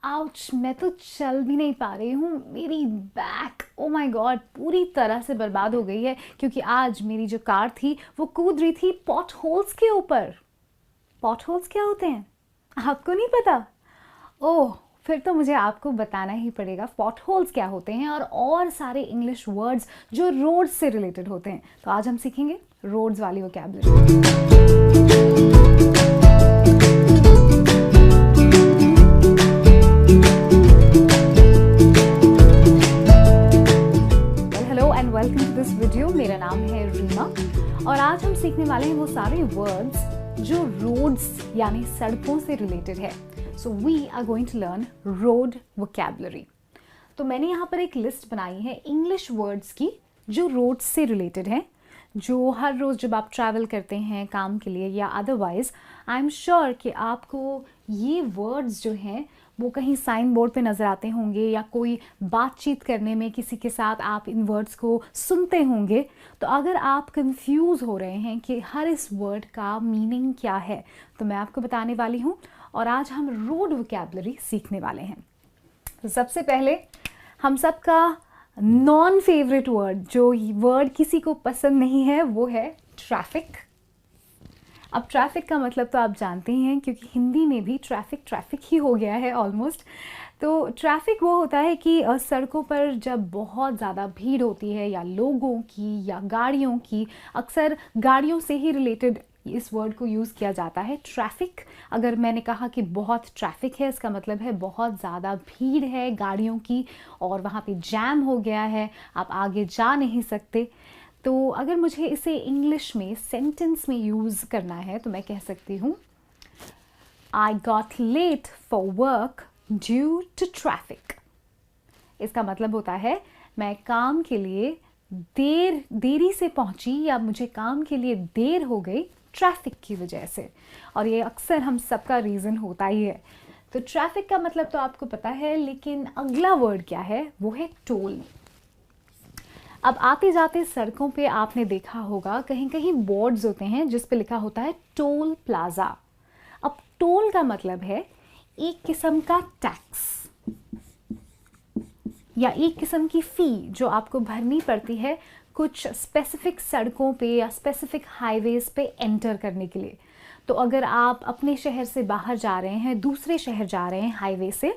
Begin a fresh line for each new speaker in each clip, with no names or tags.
Ouch, मैं तो चल भी नहीं पा रही हूँ। मेरी बैक, ओ माय गॉड, पूरी तरह से बर्बाद हो गई है क्योंकि आज मेरी जो कार थी वो कूद रही थी पॉट होल्स के ऊपर। पॉट होल्स क्या होते हैं? आपको नहीं पता? ओह, फिर तो मुझे आपको बताना ही पड़ेगा पॉट होल्स क्या होते हैं और सारे इंग्लिश वर्ड्स जो रोड्स से रिलेटेड होते हैं। तो आज हम सीखेंगे रोड्स वाली vocabulary. Hello and welcome to this video. मेरा नाम है रीमा और आज हम सीखने वाले हैं वो सारे वर्ड्स जो रोड्स यानी सड़कों से रिलेटेड है। So we are going to learn road vocabulary. तो मैंने यहाँ पर एक लिस्ट बनाई है इंग्लिश वर्ड्स की जो रोड्स से रिलेटेड हैं, जो हर रोज़ जब आप ट्रैवल करते हैं काम के लिए या अदरवाइज, आई एम श्योर कि आपको ये वर्ड्स जो हैं वो कहीं साइन बोर्ड पे नज़र आते होंगे या कोई बातचीत करने में किसी के साथ आप इन वर्ड्स को सुनते होंगे। तो अगर आप कंफ्यूज हो रहे हैं कि हर इस वर्ड का मीनिंग क्या है तो मैं आपको बताने वाली हूँ और आज हम रोड वोकैबुलरी सीखने वाले हैं। तो सबसे पहले हम सबका नॉन फेवरेट वर्ड, जो वर्ड किसी को पसंद नहीं है, वो है ट्रैफिक। अब ट्रैफिक का मतलब तो आप जानते ही हैं क्योंकि हिंदी में भी ट्रैफिक ट्रैफिक ही हो गया है ऑलमोस्ट। तो ट्रैफिक वो होता है कि सड़कों पर जब बहुत ज़्यादा भीड़ होती है या लोगों की या गाड़ियों की, अक्सर गाड़ियों से ही रिलेटेड इस वर्ड को यूज़ किया जाता है ट्रैफिक। अगर मैंने कहा कि बहुत ट्रैफिक है, इसका मतलब है बहुत ज़्यादा भीड़ है गाड़ियों की और वहाँ पे जैम हो गया है, आप आगे जा नहीं सकते। तो अगर मुझे इसे इंग्लिश में सेंटेंस में यूज़ करना है तो मैं कह सकती हूँ I got late for work due to traffic. इसका मतलब होता है मैं काम के लिए देरी से पहुंची या मुझे काम के लिए देर हो गई ट्रैफिक की वजह से। और ये अक्सर हम सबका रीज़न होता ही है। तो ट्रैफिक का मतलब तो आपको पता है, लेकिन अगला वर्ड क्या है? वो है टोल। अब आते जाते सड़कों पे आपने देखा होगा कहीं कहीं बोर्ड्स होते हैं जिस पे लिखा होता है टोल प्लाजा। अब टोल का मतलब है एक किस्म का टैक्स या एक किस्म की फ़ी जो आपको भरनी पड़ती है कुछ स्पेसिफिक सड़कों पे या स्पेसिफिक हाईवेज पे एंटर करने के लिए। तो अगर आप अपने शहर से बाहर जा रहे हैं, दूसरे शहर जा रहे हैं हाईवे से,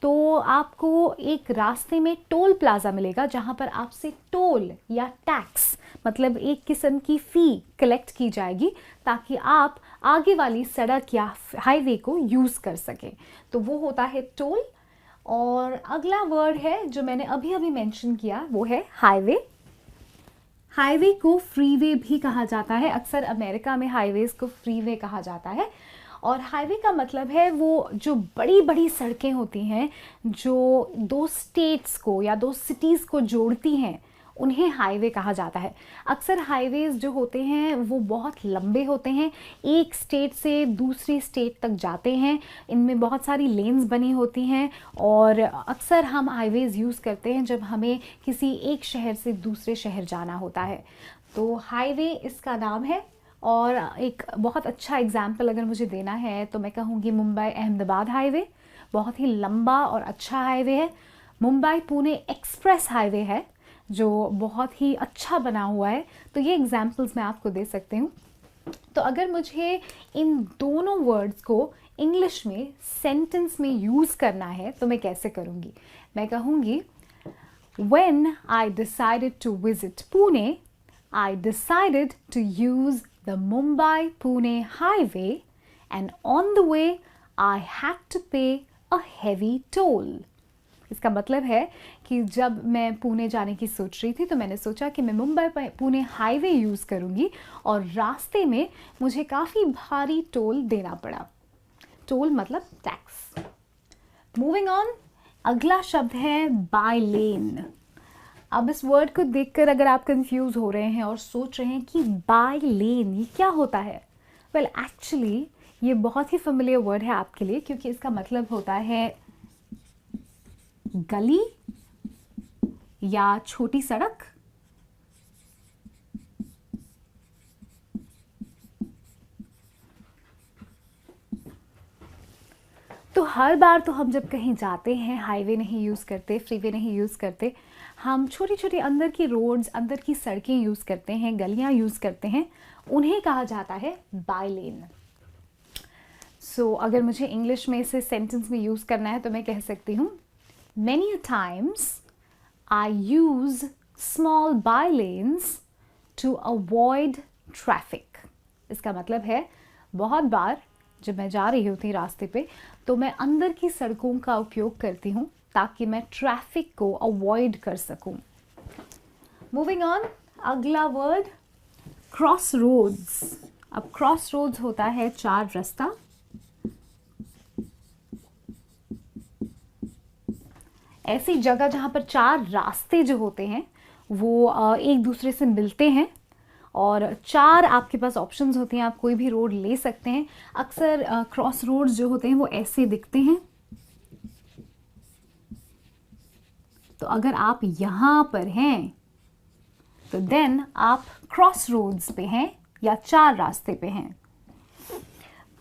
तो आपको एक रास्ते में टोल प्लाज़ा मिलेगा जहाँ पर आपसे टोल या टैक्स मतलब एक किस्म की फ़ी कलेक्ट की जाएगी ताकि आप आगे वाली सड़क या हाईवे को यूज़ कर सकें। तो वो होता है टोल। और अगला वर्ड है जो मैंने अभी अभी मेंशन किया, वो है हाईवे। हाईवे को फ्रीवे भी कहा जाता है। अक्सर अमेरिका में हाईवेज को फ्रीवे कहा जाता है। और हाईवे का मतलब है वो जो बड़ी बड़ी सड़कें होती हैं जो दो स्टेट्स को या दो सिटीज़ को जोड़ती हैं, उन्हें हाईवे कहा जाता है। अक्सर हाईवेज जो होते हैं वो बहुत लंबे होते हैं, एक स्टेट से दूसरी स्टेट तक जाते हैं, इनमें बहुत सारी लेन्स बनी होती हैं और अक्सर हम हाईवेज यूज़ करते हैं जब हमें किसी एक शहर से दूसरे शहर जाना होता है। तो हाईवे इसका नाम है। और एक बहुत अच्छा एग्जाम्पल अगर मुझे देना है तो मैं कहूँगी मुंबई अहमदाबाद हाईवे बहुत ही लंबा और अच्छा हाईवे है। मुंबई पुणे एक्सप्रेस हाईवे है जो बहुत ही अच्छा बना हुआ है। तो ये एग्जाम्पल्स मैं आपको दे सकती हूँ। तो अगर मुझे इन दोनों वर्ड्स को इंग्लिश में सेंटेंस में यूज़ करना है तो मैं कैसे करूँगी? मैं कहूँगी When I decided to visit Pune, I decided to use the Mumbai-Pune highway and on the way I had to pay a heavy toll. इसका मतलब है कि जब मैं पुणे जाने की सोच रही थी तो मैंने सोचा कि मैं मुंबई पुणे हाईवे यूज़ करूँगी और रास्ते में मुझे काफ़ी भारी टोल देना पड़ा। टोल मतलब टैक्स। मूविंग ऑन, अगला शब्द है बाय लेन। अब इस वर्ड को देखकर अगर आप कंफ्यूज हो रहे हैं और सोच रहे हैं कि बाय लेन ये क्या होता है, वेल एक्चुअली ये बहुत ही फेमिलियर वर्ड है आपके लिए क्योंकि इसका मतलब होता है गली या छोटी सड़क। तो हर बार तो हम जब कहीं जाते हैं, हाईवे नहीं यूज़ करते, फ्रीवे नहीं यूज़ करते, हम छोटी छोटी अंदर की रोड्स, अंदर की सड़कें यूज़ करते हैं, गलियां यूज़ करते हैं, उन्हें कहा जाता है बाई लेन। सो अगर मुझे इंग्लिश में इसे सेंटेंस में यूज़ करना है तो मैं कह सकती हूँ, many times I use small by lanes to avoid traffic. इसका मतलब है बहुत बार जब मैं जा रही होती रास्ते पे तो मैं अंदर की सड़कों का उपयोग करती हूँ ताकि मैं ट्रैफिक को अवॉइड कर सकूँ। मूविंग ऑन, अगला वर्ड क्रॉस रोड्स। अब क्रॉस रोड्स होता है चार रास्ता। ऐसी जगह जहाँ पर चार रास्ते जो होते हैं वो एक दूसरे से मिलते हैं और चार आपके पास ऑप्शंस होती हैं, आप कोई भी रोड ले सकते हैं। अक्सर क्रॉस रोड्स जो होते हैं वो ऐसे दिखते हैं। तो अगर आप यहाँ पर हैं तो देन आप क्रॉस रोड्स पे हैं या चार रास्ते पे हैं।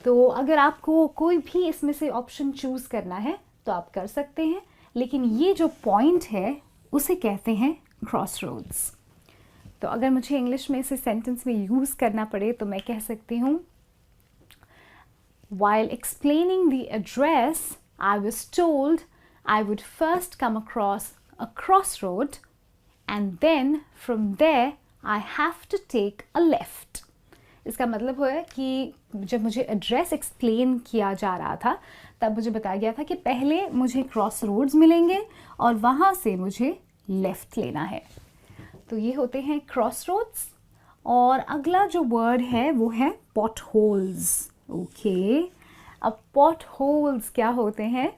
तो अगर आपको कोई भी इसमें से ऑप्शन चूज करना है तो आप कर सकते हैं, लेकिन ये जो पॉइंट है उसे कहते हैं क्रॉस रोड्स। तो अगर मुझे इंग्लिश में इसे सेंटेंस में यूज़ करना पड़े तो मैं कह सकती हूँ, While explaining the address, I was told I would first come across a crossroad and then from there I have to take a left. इसका मतलब है कि जब मुझे एड्रेस एक्सप्लेन किया जा रहा था तब मुझे बताया गया था कि पहले मुझे क्रॉस रोड्स मिलेंगे और वहाँ से मुझे लेफ़्ट लेना है। तो ये होते हैं क्रॉस रोड्स। और अगला जो वर्ड है वो है पॉट होल्स। ओके, अब पॉट होल्स क्या होते हैं?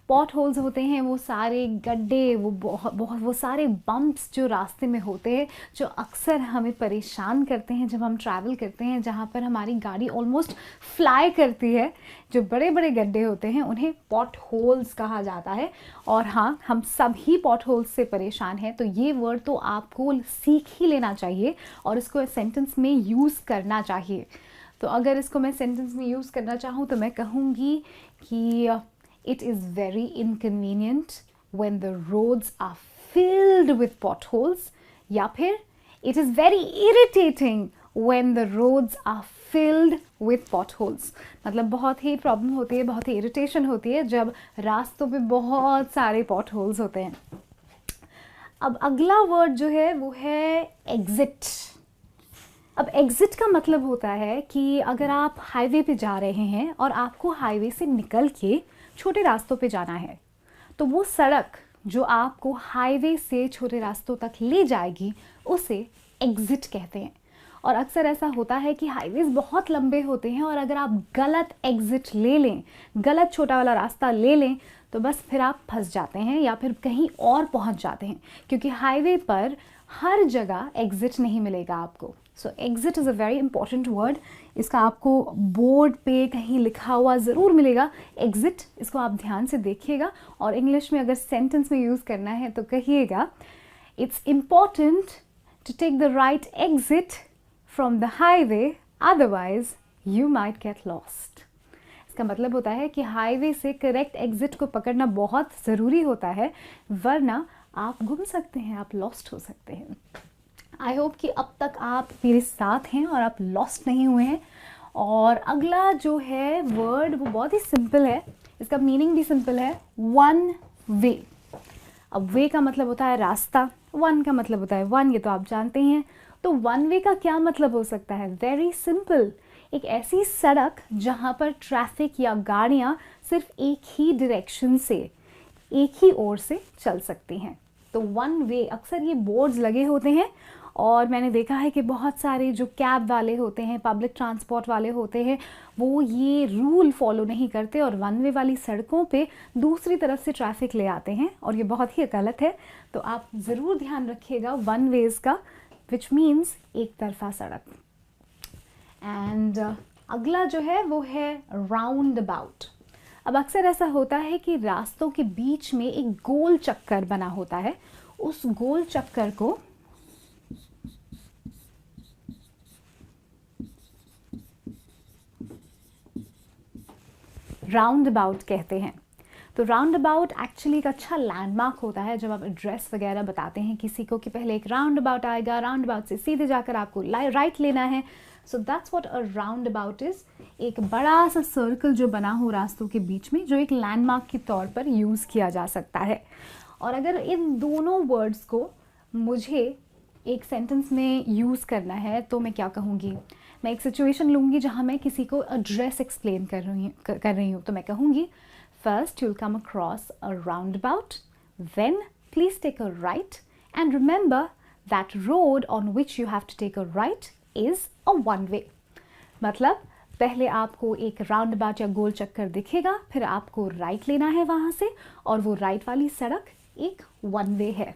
पॉट होल्स होते हैं वो सारे गड्ढे, वो सारे बम्प्स जो रास्ते में होते हैं, जो अक्सर हमें परेशान करते हैं जब हम ट्रैवल करते हैं, जहाँ पर हमारी गाड़ी ऑलमोस्ट फ्लाई करती है। जो बड़े बड़े गड्ढे होते हैं उन्हें पॉट होल्स कहा जाता है। और हाँ, हम सभी पॉट होल्स से परेशान हैं, तो ये वर्ड तो आपको सीख ही लेना चाहिए और इसको सेंटेंस में यूज़ करना चाहिए। तो अगर इसको मैं सेंटेंस में यूज़ करना चाहूँ तो मैं कहूँगी कि it is very inconvenient when the roads are filled with potholes, या फिर it is very irritating when the roads are filled with potholes। मतलब बहुत ही प्रॉब्लम होती है, बहुत ही इरिटेशन होती है जब रास्तों पे बहुत सारे potholes होते हैं। अब अगला वर्ड जो है वो है एग्जिट। अब एग्जिट का मतलब होता है कि अगर आप हाईवे पे जा रहे हैं और आपको हाईवे से निकल के छोटे रास्तों पे जाना है, तो वो सड़क जो आपको हाईवे से छोटे रास्तों तक ले जाएगी उसे एग्जिट कहते हैं। और अक्सर ऐसा होता है कि हाईवेज बहुत लंबे होते हैं और अगर आप गलत एग्जिट ले लें, गलत छोटा वाला रास्ता ले लें, तो बस फिर आप फंस जाते हैं या फिर कहीं और पहुंच जाते हैं, क्योंकि हाईवे पर हर जगह एग्जिट नहीं मिलेगा आपको। So exit is a very important word. इसका आपको बोर्ड पे कहीं लिखा हुआ ज़रूर मिलेगा एग्जिट, इसको आप ध्यान से देखिएगा। और इंग्लिश में अगर सेंटेंस में यूज़ करना है तो कहिएगा, it's important to take the right exit from the highway, otherwise you might get lost. इसका मतलब होता है कि हाईवे से करेक्ट एग्जिट को पकड़ना बहुत ज़रूरी होता है, वरना आप गुम सकते हैं, आप लॉस्ट हो सकते हैं। आई होप कि अब तक आप मेरे साथ हैं और आप लॉस्ट नहीं हुए हैं। और अगला जो है वर्ड वो बहुत ही सिंपल है, इसका मीनिंग भी सिंपल है, वन वे। अब वे का मतलब होता है रास्ता, वन का मतलब होता है वन, ये तो आप जानते हैं। तो वन वे का क्या मतलब हो सकता है? वेरी सिंपल, एक ऐसी सड़क जहाँ पर ट्रैफिक या गाड़ियाँ सिर्फ एक ही डायरेक्शन से, एक ही ओर से चल सकती हैं। तो वन वे, अक्सर ये बोर्ड्स लगे होते हैं और मैंने देखा है कि बहुत सारे जो कैब वाले होते हैं, पब्लिक ट्रांसपोर्ट वाले होते हैं, वो ये रूल फॉलो नहीं करते और वन वे वाली सड़कों पे दूसरी तरफ से ट्रैफिक ले आते हैं और ये बहुत ही गलत है। तो आप ज़रूर ध्यान रखिएगा वन वेज़ का, विच मीन्स एक तरफा सड़क। एंड अगला जो है वो है राउंड अबाउट। अब अक्सर ऐसा होता है कि रास्तों के बीच में एक गोल चक्कर बना होता है, उस गोल चक्कर को राउंड अबाउट कहते हैं। तो राउंड अबाउट एक्चुअली एक अच्छा लैंडमार्क होता है जब आप एड्रेस वगैरह बताते हैं किसी को कि पहले एक राउंड अबाउट आएगा, राउंड अबाउट से सीधे जाकर आपको राइट लेना है। So that's what a round about is, एक बड़ा सा सर्कल जो बना हो रास्तों के बीच में, जो एक लैंडमार्क के तौर पर यूज़ किया जा सकता है। और अगर इन दोनों वर्ड्स को मुझे एक सेंटेंस में यूज़ करना है तो मैं क्या कहूँगी? मैं एक सिचुएशन लूँगी जहाँ मैं किसी को एड्रेस एक्सप्लेन कर रही हूँ। तो मैं कहूँगी, first you'll come across a roundabout, then please take a right and remember that road on which you have to take a right is a one way। मतलब पहले आपको एक राउंड अबाउट या गोल चक्कर दिखेगा, फिर आपको राइट लेना है वहाँ से, और वो राइट वाली सड़क एक वन वे है।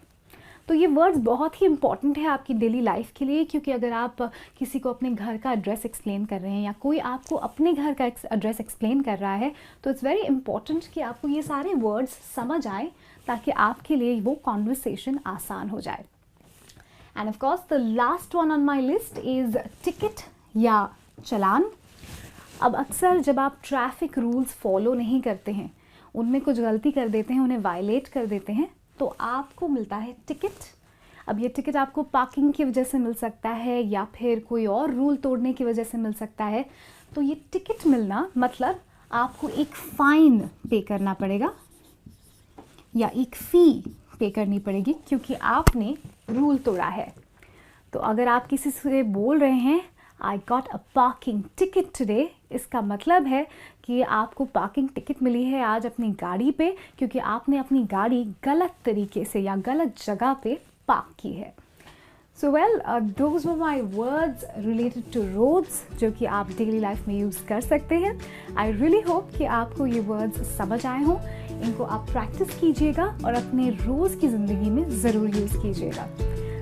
तो ये वर्ड्स बहुत ही इंपॉर्टेंट है आपकी डेली लाइफ के लिए, क्योंकि अगर आप किसी को अपने घर का एड्रेस एक्सप्लेन कर रहे हैं या कोई आपको अपने घर का एड्रेस एक्सप्लेन कर रहा है, तो इट्स वेरी इंपॉर्टेंट कि आपको ये सारे वर्ड्स समझ आए ताकि आपके लिए वो कॉन्वर्सेशन आसान हो जाए। And of course the last one on my list is ticket या चलान। अब अक्सर जब आप ट्रैफिक रूल्स फॉलो नहीं करते हैं, उनमें कुछ गलती कर देते हैं, उन्हें वायलेट कर देते हैं, तो आपको मिलता है टिकट। अब ये टिकट आपको पार्किंग की वजह से मिल सकता है या फिर कोई और रूल तोड़ने की वजह से मिल सकता है। तो ये टिकट मिलना मतलब आपको एक फ़ाइन पे करना पड़ेगा या एक फ़ी पे करनी पड़ेगी क्योंकि आपने रूल तोड़ा है। तो अगर आप किसी से बोल रहे हैं I got a parking ticket today, इसका मतलब है कि आपको पार्किंग टिकट मिली है आज अपनी गाड़ी पे, क्योंकि आपने अपनी गाड़ी गलत तरीके से या गलत जगह पे पार्क की है। So well, those were my words related to roads जो कि आप डेली लाइफ में यूज़ कर सकते हैं। आई रियली होप कि आपको ये वर्ड्स समझ आए हों, इनको आप प्रैक्टिस कीजिएगा और अपने रोज़ की ज़िंदगी में ज़रूर यूज़ कीजिएगा।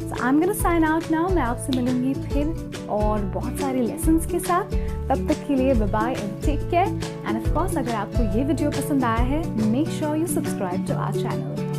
So I am gonna sign out now. मैं आपसे मिलूंगी फिर और बहुत सारे लेसन्स के साथ। तब तक के लिए bye bye and take care. And of course अगर आपको ये वीडियो पसंद आया है, make sure you subscribe to our channel.